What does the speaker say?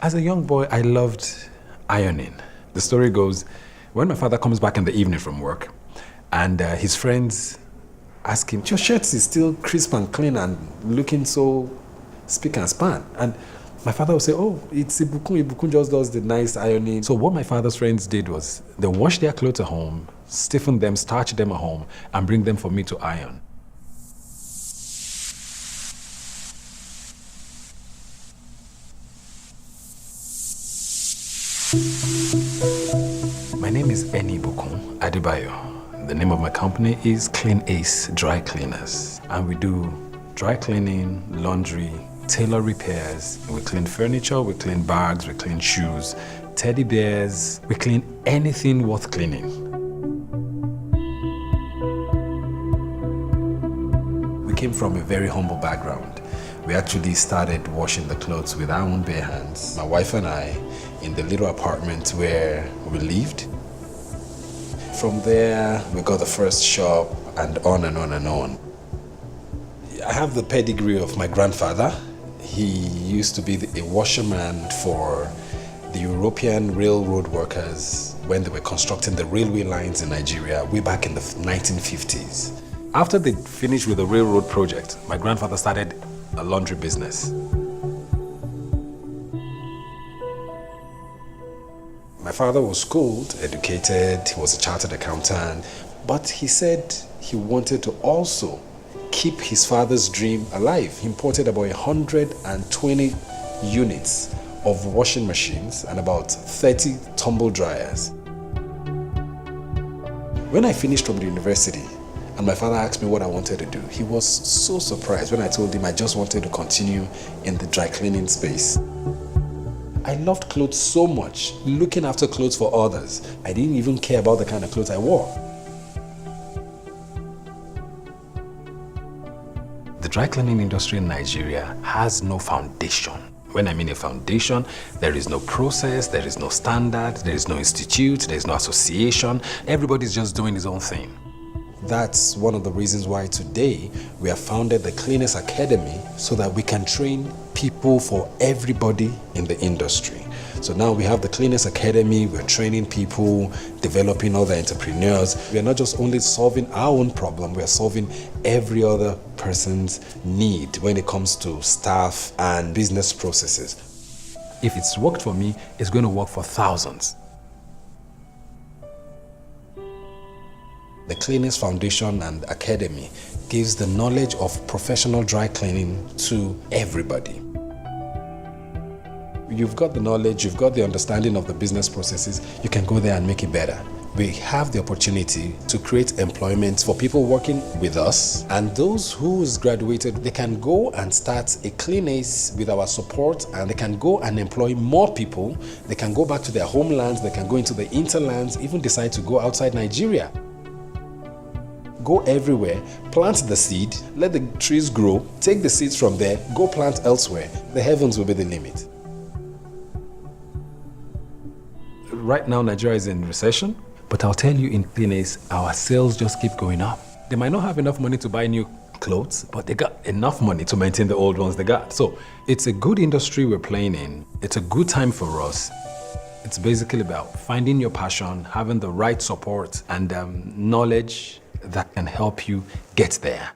As a young boy, I loved ironing. The story goes, when my father comes back in the evening from work, and his friends ask him, your shirt is still crisp and clean and looking so spick and span. And my father would say, oh, it's Ibukun. Ibukun just does the nice ironing. So what my father's friends did was they wash their clothes at home, stiffen them, starch them at home, and bring them for me to iron. My name is Eni Ibukun Adebayo. The name of my company is Clean Ace Dry Cleaners. And we do dry cleaning, laundry, tailor repairs. We clean furniture, we clean bags, we clean shoes, teddy bears. We clean anything worth cleaning. We came from a very humble background. We actually started washing the clothes with our own bare hands. My wife and I, in the little apartment where we lived. From there, we got the first shop and on and on and on. I have the pedigree of my grandfather. He used to be a washerman for the European railroad workers when they were constructing the railway lines in Nigeria way back in the 1950s. After they finished with the railroad project, my grandfather started a laundry business. My father was schooled, educated, he was a chartered accountant, but he said he wanted to also keep his father's dream alive. He imported about 120 units of washing machines and about 30 tumble dryers. When I finished from the university and my father asked me what I wanted to do, he was so surprised when I told him I just wanted to continue in the dry cleaning space. I loved clothes so much, looking after clothes for others. I didn't even care about the kind of clothes I wore. The dry cleaning industry in Nigeria has no foundation. When I mean a foundation, there is no process, there is no standard, there is no institute, there is no association. Everybody's just doing his own thing. That's one of the reasons why today we have founded the Cleaners Academy so that we can train people for everybody in the industry. So now we have the Cleaners Academy, we're training people, developing other entrepreneurs. We're not just only solving our own problem, we're solving every other person's need when it comes to staff and business processes. If it's worked for me, it's going to work for thousands. The Cleaners Foundation and Academy gives the knowledge of professional dry cleaning to everybody. You've got the knowledge, you've got the understanding of the business processes, you can go there and make it better. We have the opportunity to create employment for people working with us, and those who's graduated, they can go and start a Clean Ace with our support, and they can go and employ more people. They can go back to their homelands, they can go into the interlands, even decide to go outside Nigeria. Go everywhere, plant the seed, let the trees grow, take the seeds from there, go plant elsewhere. The heavens will be the limit. Right now, Nigeria is in recession, but I'll tell you in Clean Ace, our sales just keep going up. They might not have enough money to buy new clothes, but they got enough money to maintain the old ones they got. So it's a good industry we're playing in. It's a good time for us. It's basically about finding your passion, having the right support and knowledge that can help you get there.